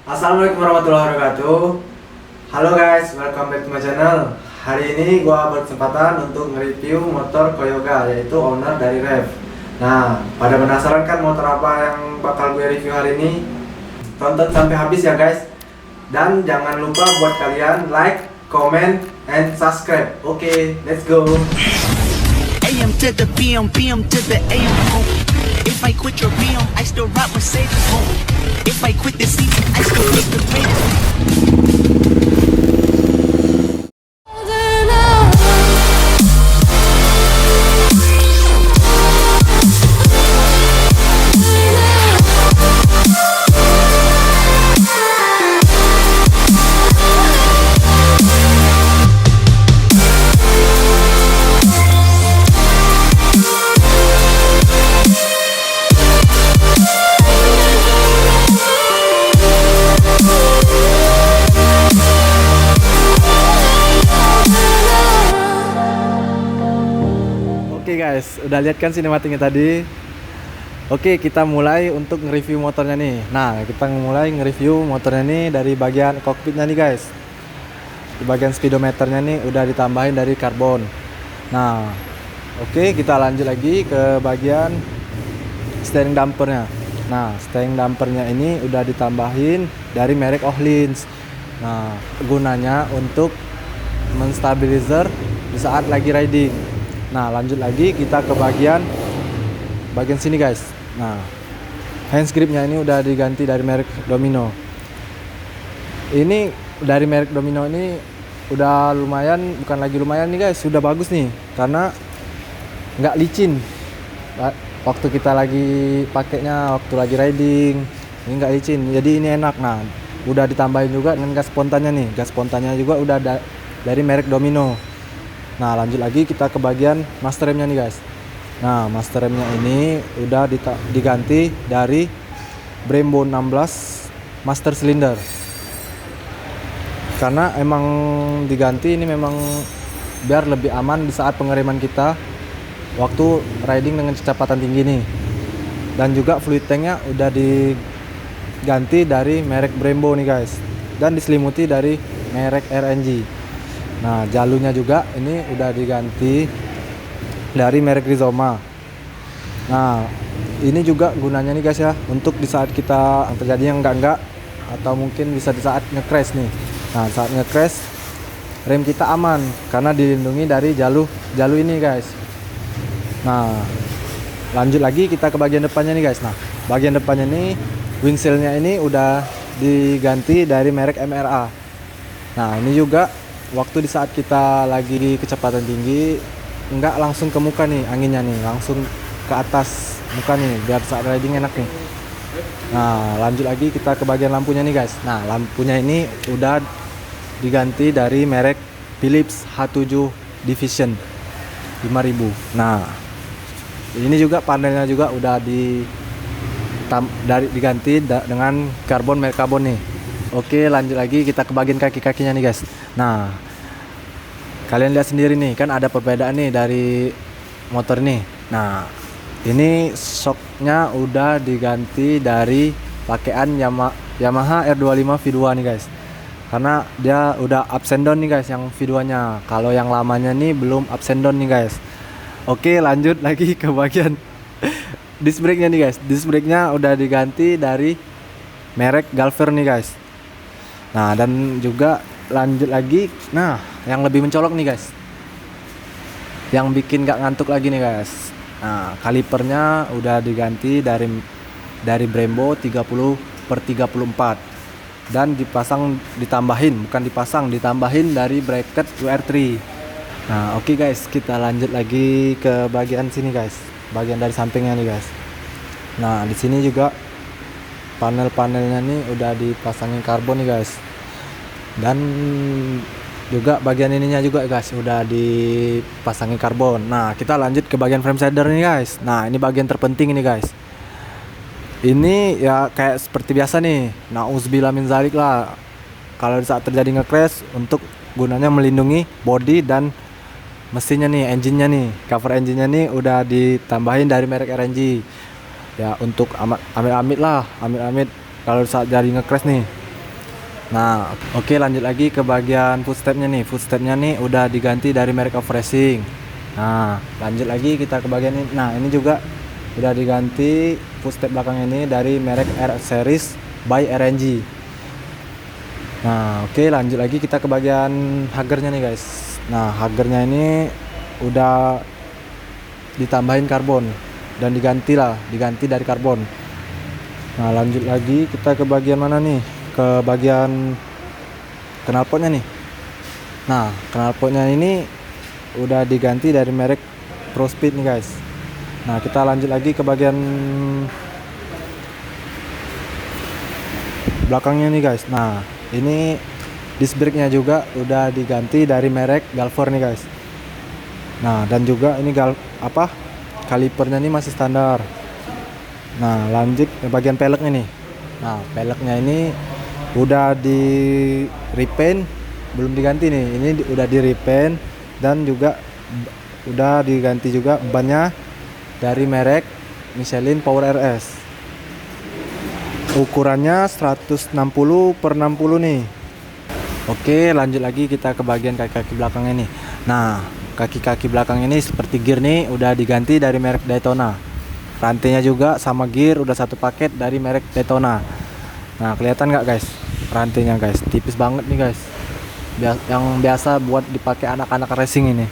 Assalamualaikum warahmatullahi wabarakatuh. Halo guys, welcome back to my channel. Hari ini gua berkesempatan untuk nge-review motor Koyoga, yaitu owner dari Rev. Nah, pada penasaran kan motor apa yang bakal gue review hari ini? Tonton sampai habis ya guys. Dan jangan lupa buat kalian like, comment, and subscribe. Oke, let's go. AM to the PM, PM to the AM home. If I quit your BM, I still rock Mercedes home. If I quit the season, I still make the greatest. Oke guys, udah lihat kan sinematiknya tadi? Oke, kita mulai untuk nge-review motornya nih. Nah, kita mulai nge-review motornya nih dari bagian kokpitnya nih guys. Di bagian speedometernya nih udah ditambahin dari karbon. Nah, oke, kita lanjut lagi ke bagian steering dampernya. Nah, steering dampernya ini udah ditambahin dari merek Öhlins. Nah, gunanya untuk menstabilizer di saat lagi riding. Nah, lanjut lagi kita ke bagian sini guys. Nah, hands gripnya ini udah diganti dari merek Domino. Ini dari merek Domino ini udah lumayan, bukan lagi lumayan nih guys, sudah bagus nih karena nggak licin. Waktu kita lagi pakainya, waktu lagi riding, ini nggak licin, jadi ini enak. Nah, udah ditambahin juga dengan gas spontannya nih. Gas spontannya juga udah dari merek Domino. Nah, lanjut lagi kita ke bagian master remnya nih guys. Nah, master remnya ini udah diganti dari Brembo 16 master cylinder. Karena emang diganti ini memang biar lebih aman di saat pengereman kita waktu riding dengan kecepatan tinggi nih. Dan juga fluid tanknya udah diganti dari merek Brembo nih guys. Dan diselimuti dari merek RNG. Nah, jalurnya juga ini udah diganti dari merek Rizoma. Nah, ini juga gunanya nih guys ya, untuk di saat kita terjadi yang enggak atau mungkin bisa di saat nge-crash nih. Nah, saat nge-crash rem kita aman karena dilindungi dari jalur ini guys. Nah, lanjut lagi kita ke bagian depannya nih guys. Nah, bagian depannya nih windshieldnya ini udah diganti dari merek MRA. Nah, ini juga waktu di saat kita lagi di kecepatan tinggi nggak langsung ke muka nih anginnya nih, langsung ke atas muka nih biar saat riding enak nih. Nah, lanjut lagi kita ke bagian lampunya nih guys. Nah, lampunya ini udah diganti dari merek Philips H7 Division 5000. Nah, ini juga panelnya juga udah diganti dengan karbon merek karbon nih. Oke, lanjut lagi kita ke bagian kaki-kakinya nih guys. Nah, kalian lihat sendiri nih, kan ada perbedaan nih dari motor nih. Nah, ini shocknya udah diganti dari pakaian Yamaha R25 V2 nih guys. Karena dia udah ups and down nih guys yang V2 nya. Kalau yang lamanya nih belum ups and down nih guys. Oke, lanjut lagi ke bagian disc brake-nya nih guys. Disc brake-nya udah diganti dari merek Galver nih guys. Nah, dan juga lanjut lagi, nah yang lebih mencolok nih guys, yang bikin gak ngantuk lagi nih guys. Nah, kalipernya udah diganti dari Brembo 30/34 dan ditambahin dari bracket WR3. Nah, oke guys, kita lanjut lagi ke bagian sini guys, bagian dari sampingnya nih guys. Nah, di sini juga panel-panelnya nih udah dipasangin karbon nih guys. Dan juga bagian ininya juga guys udah dipasangin karbon. Nah, kita lanjut ke bagian frame shader nih guys. Nah, ini bagian terpenting ini guys. Ini ya kayak seperti biasa nih, nauzubillah min zalik lah. Kalau saat terjadi nge-crash, untuk gunanya melindungi body dan mesinnya nih, engine-nya nih. Cover engine-nya nih udah ditambahin dari merek RNG. Ya, untuk amit-amit lah, amit-amit kalau saat jadi nge-crash nih. Nah, oke, lanjut lagi ke bagian footstepnya nih. Footstepnya nih udah diganti dari merek of racing. Nah, lanjut lagi kita ke bagian ini. Nah, ini juga udah diganti footstep belakang ini dari merek R Series by RNG. Nah, oke, lanjut lagi kita ke bagian hagernya nih guys. Nah, hagernya ini udah ditambahin karbon dan diganti dari karbon. Nah, lanjut lagi kita ke bagian mana nih? Ke bagian knalpotnya nih. Nah, knalpotnya ini udah diganti dari merek ProSpeed nih guys. Nah, kita lanjut lagi ke bagian belakangnya nih guys. Nah, ini disc brake-nya juga udah diganti dari merek Galfor nih guys. Nah, dan juga ini kalipernya ini masih standar. Nah, lanjut ke bagian peleknya nih. Nah, peleknya ini udah di repaint, belum diganti nih. Ini udah di repaint dan juga udah diganti juga bannya dari merek Michelin Power RS. Ukurannya 160 per 60 nih. Oke, lanjut lagi kita ke bagian kaki-kaki belakangnya nih. Nah, kaki-kaki belakang ini seperti gear nih udah diganti dari merek Daytona. Rantainya juga sama gear udah satu paket dari merek Daytona. Nah, kelihatan nggak guys rantainya guys, tipis banget nih guys, yang biasa buat dipakai anak-anak racing ini.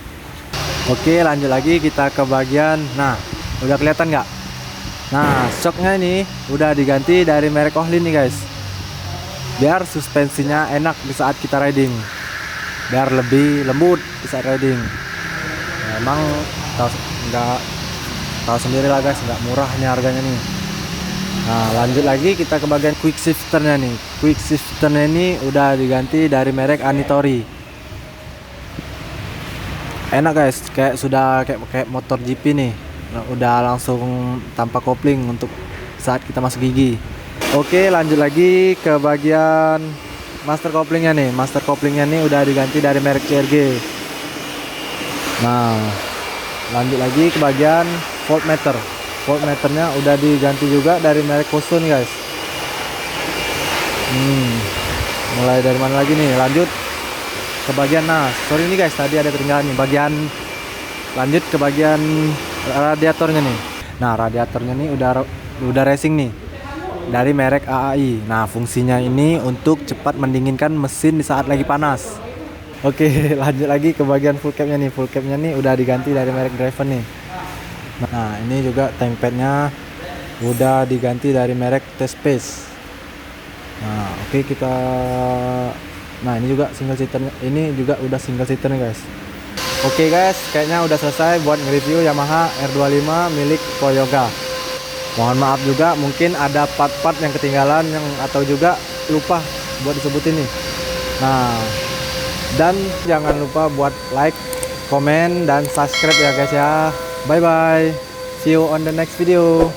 Oke, lanjut lagi kita ke bagian, nah udah kelihatan nggak? Nah, shocknya ini udah diganti dari merek Ohlin nih guys, biar suspensinya enak di saat kita riding, biar lebih lembut di saat riding. Nah, emang tahu sendiri lah guys, nggak murah nih harganya nih. Nah, lanjut lagi kita ke bagian quick shifternya nih. Quick shifternya ini udah diganti dari merek Anitori. Enak guys, kayak motor GP nih. Nah, udah langsung tanpa kopling untuk saat kita masuk gigi. Oke, lanjut lagi ke bagian master koplingnya nih. Master koplingnya nih udah diganti dari merek CRG. Nah, lanjut lagi ke bagian voltmeter. Voltmeternya udah diganti juga dari merek Koso nih guys. Mulai dari mana lagi nih? Lanjut ke bagian, nah sorry nih guys, tadi ada ketinggalan nih lanjut ke bagian radiatornya nih. Nah, radiatornya nih udah racing nih dari merek AAI. Nah, fungsinya ini untuk cepat mendinginkan mesin di saat lagi panas. Oke, lanjut lagi ke bagian full capnya nih. Full capnya nih udah diganti dari merek Driven nih. Nah, ini juga tank padnya udah diganti dari merek T-Space. Nah, oke, nah ini juga single seaternya, ini juga udah single seater nih guys. Oke guys, kayaknya udah selesai buat nge-review Yamaha R25 milik Koyoga. Mohon maaf juga mungkin ada part-part yang ketinggalan atau juga lupa buat disebutin nih. Nah, dan jangan lupa buat like, komen, dan subscribe ya guys ya. Bye bye. See you on the next video.